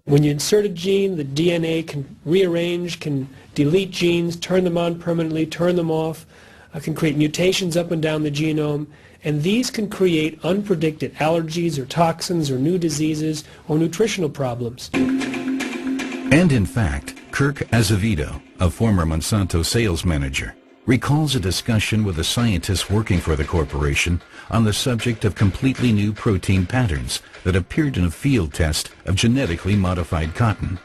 When you insert a gene, the DNA can rearrange, can delete genes, turn them on permanently, turn them off, can create mutations up and down the genome, and these can create unpredicted allergies or toxins or new diseases or nutritional problems. And in fact, Kirk Azevedo, a former Monsanto sales manager, recalls a discussion with a scientist working for the corporation on the subject of completely new protein patterns that appeared in a field test of genetically modified cotton.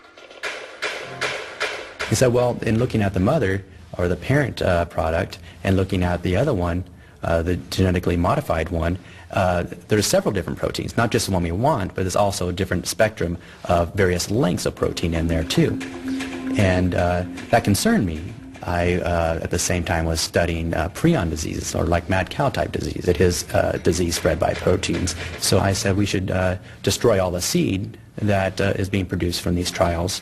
He said, well, in looking at the mother or the parent product and looking at the other one, the genetically modified one, there's several different proteins, not just the one we want, but there's also a different spectrum of various lengths of protein in there too. And that concerned me. I, at the same time, was studying prion diseases, or like mad cow type disease. It is disease spread by proteins. So I said we should destroy all the seed that is being produced from these trials.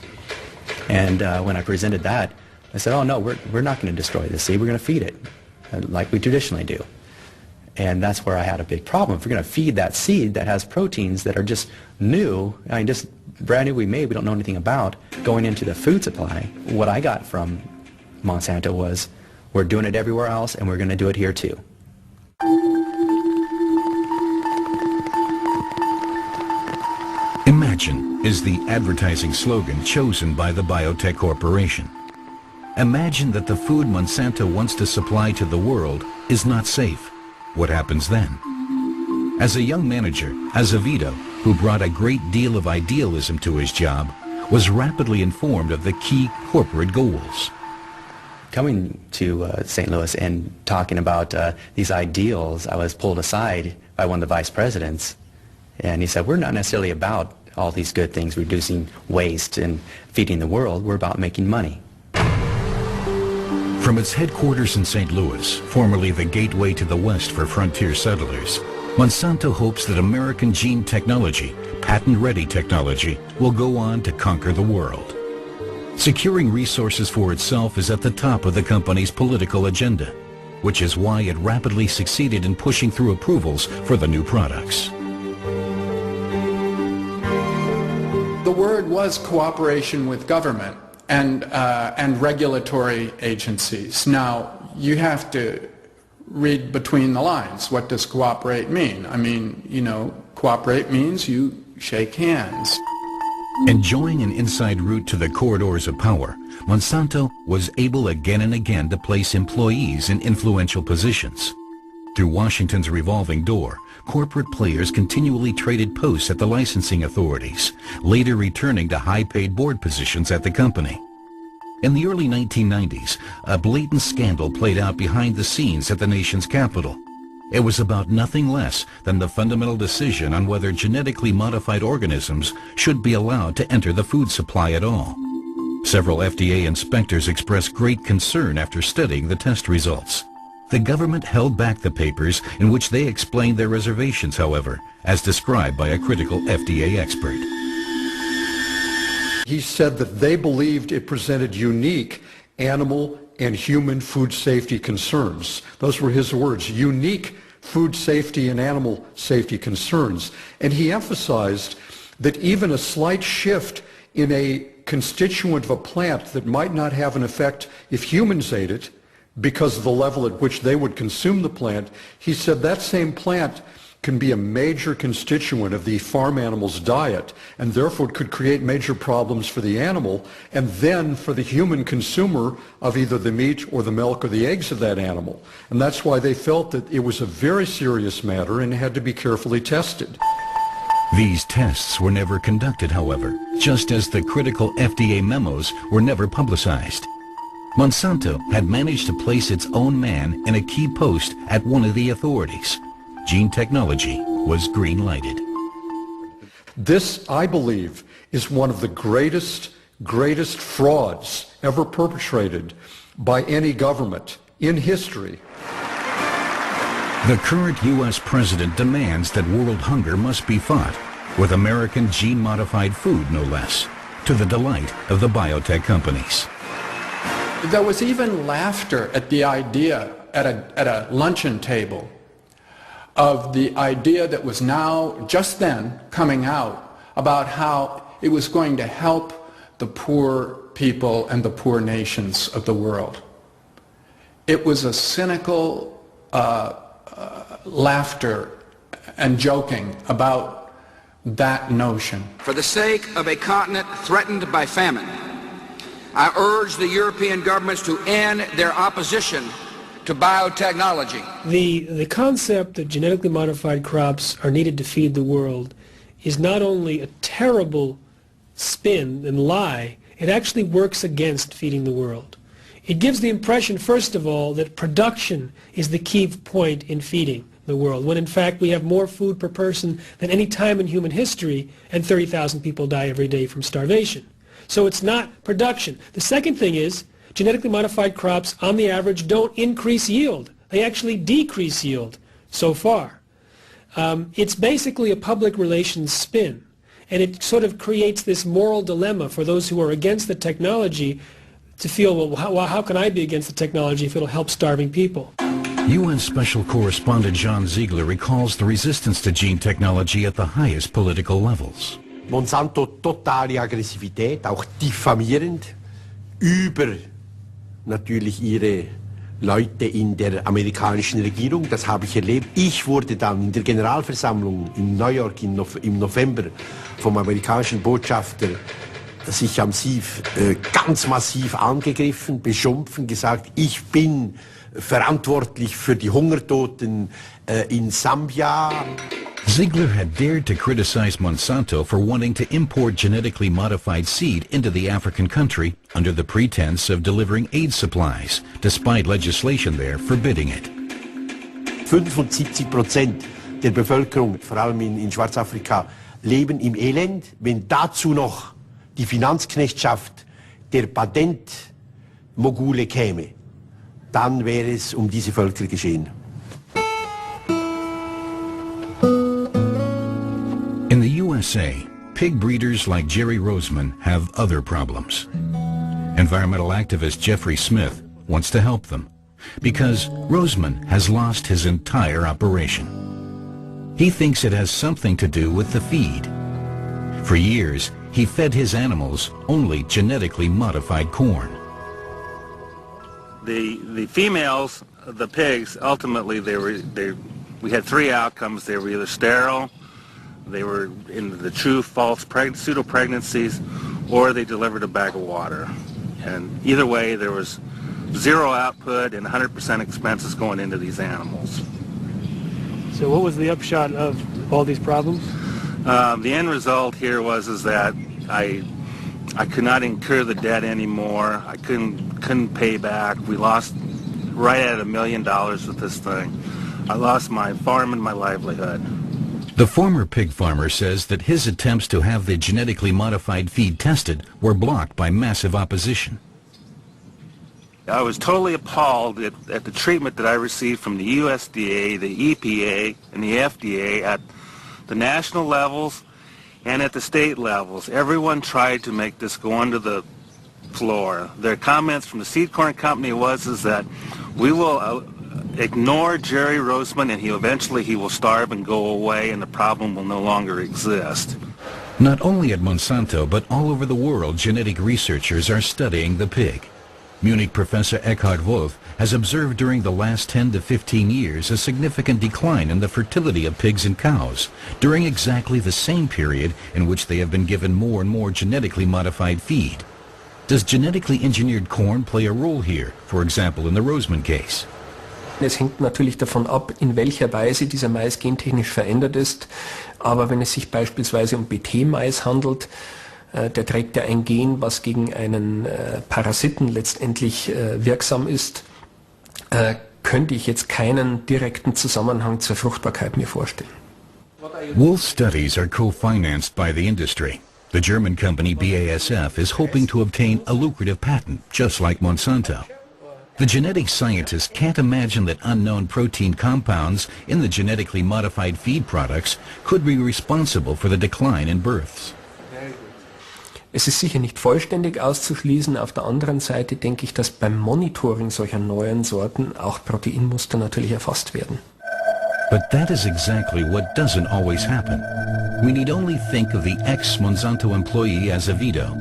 And when I presented that, I said, oh no, we're not going to destroy the seed, we're going to feed it, like we traditionally do. And that's where I had a big problem. If we're going to feed that seed that has proteins that are just new, I mean, just brand new we don't know anything about, going into the food supply, what I got from Monsanto was, we're doing it everywhere else and we're going to do it here too. Imagine is the advertising slogan chosen by the biotech corporation. Imagine that the food Monsanto wants to supply to the world is not safe. What happens then? As a young manager, Azevedo, who brought a great deal of idealism to his job, was rapidly informed of the key corporate goals. Coming to St. Louis and talking about these ideals, I was pulled aside by one of the vice presidents, and he said, we're not necessarily about all these good things, reducing waste and feeding the world, we're about making money. From its headquarters in St. Louis, formerly the gateway to the West for frontier settlers, Monsanto hopes that American gene technology, patent-ready technology, will go on to conquer the world. Securing resources for itself is at the top of the company's political agenda, which is why it rapidly succeeded in pushing through approvals for the new products. The word was cooperation with government and regulatory agencies. Now, you have to read between the lines. What does cooperate mean? I mean, you know, cooperate means you shake hands. Enjoying an inside route to the corridors of power, Monsanto was able again and again to place employees in influential positions. Through Washington's revolving door, corporate players continually traded posts at the licensing authorities, later returning to high-paid board positions at the company. In the early 1990s, a blatant scandal played out behind the scenes at the nation's capital. It was about nothing less than the fundamental decision on whether genetically modified organisms should be allowed to enter the food supply at all. Several FDA inspectors expressed great concern after studying the test results. The government held back the papers in which they explained their reservations, however, as described by a critical FDA expert. He said that they believed it presented unique animal and human food safety concerns. Those were his words, unique food safety and animal safety concerns. And he emphasized that even a slight shift in a constituent of a plant that might not have an effect if humans ate it, because of the level at which they would consume the plant, he said that same plant can be a major constituent of the farm animal's diet, and therefore could create major problems for the animal, and then for the human consumer of either the meat or the milk or the eggs of that animal. And that's why they felt that it was a very serious matter and had to be carefully tested. These tests were never conducted, however, just as the critical FDA memos were never publicized. Monsanto had managed to place its own man in a key post at one of the authorities. Gene technology was green-lighted. This, I believe, is one of the greatest frauds ever perpetrated by any government in history. The current U.S. president demands that world hunger must be fought with American gene-modified food, no less, to the delight of the biotech companies. There was even laughter at the idea at a luncheon table of the idea that was now, just then, coming out about how it was going to help the poor people and the poor nations of the world. It was a cynical laughter and joking about that notion. For the sake of a continent threatened by famine, I urge the European governments to end their opposition to biotechnology. The concept that genetically modified crops are needed to feed the world is not only a terrible spin and lie, it actually works against feeding the world. It gives the impression, first of all, that production is the key point in feeding the world, when in fact we have more food per person than any time in human history, and 30,000 people die every day from starvation. So it's not production. The second thing is, genetically modified crops, on the average, don't increase yield. They actually decrease yield so far. It's basically a public relations spin, and it sort of creates this moral dilemma for those who are against the technology to feel, well, how can I be against the technology if it'll help starving people? UN Special Correspondent John Ziegler recalls the resistance to gene technology at the highest political levels. Monsanto totale Aggressivität, auch diffamierend, über natürlich ihre Leute in der amerikanischen Regierung, das habe ich erlebt. Ich wurde dann in der Generalversammlung in New York im November vom amerikanischen Botschafter ganz massiv angegriffen, beschimpft, gesagt, ich bin verantwortlich für die Hungertoten in Sambia. Ziegler had dared to criticize Monsanto for wanting to import genetically modified seed into the African country under the pretense of delivering aid supplies, despite legislation there forbidding it. 75% der Bevölkerung, vor allem in Schwarzafrika, leben im Elend. Wenn dazu noch die Finanzknechtschaft der Patentmogule käme, dann wäre es diese Völker geschehen. In the USA, pig breeders like Jerry Roseman have other problems. Environmental activist Jeffrey Smith wants to help them because Roseman has lost his entire operation. He thinks it has something to do with the feed. For years, he fed his animals only genetically modified corn. The females, the pigs, ultimately we had three outcomes. They were either sterile, they were in the true false pseudo-pregnancies, or they delivered a bag of water. And either way, there was zero output and 100% expenses going into these animals. So what was the upshot of all these problems? The end result here was that I could not incur the debt anymore. I couldn't pay back. We lost right at $1 million with this thing. I lost my farm and my livelihood. The former pig farmer says that his attempts to have the genetically modified feed tested were blocked by massive opposition. I was totally appalled at the treatment that I received from the USDA, the EPA, and the FDA at the national levels and at the state levels. Everyone tried to make this go under the floor. Their comments from the seed corn company was that we will ignore Jerry Roseman and eventually he will starve and go away and the problem will no longer exist. Not only at Monsanto, but all over the world, genetic researchers are studying the pig. Munich professor Eckhard Wolf has observed during the last 10 to 15 years a significant decline in the fertility of pigs and cows during exactly the same period in which they have been given more and more genetically modified feed. Does genetically engineered corn play a role here, for example in the Roseman case? Es hängt natürlich davon ab, in welcher Weise dieser Mais gentechnisch verändert ist. Aber wenn es sich beispielsweise um BT-Mais handelt, der trägt ja ein Gen, was gegen einen Parasiten letztendlich wirksam ist, könnte ich jetzt keinen direkten Zusammenhang zur Fruchtbarkeit mir vorstellen. Wolf's studies are co-financed by the industry. The German company BASF is hoping to obtain a lucrative patent, just like Monsanto. The genetic scientists can't imagine that unknown protein compounds in the genetically modified feed products could be responsible for the decline in births. Es ist sicher nicht vollständig auszuschließen. Auf der anderen Seite denke ich, dass beim Monitoring solcher neuen Sorten auch Proteinmuster natürlich erfasst werden. But that is exactly what doesn't always happen. We need only think of the ex-Monsanto employee Azevedo,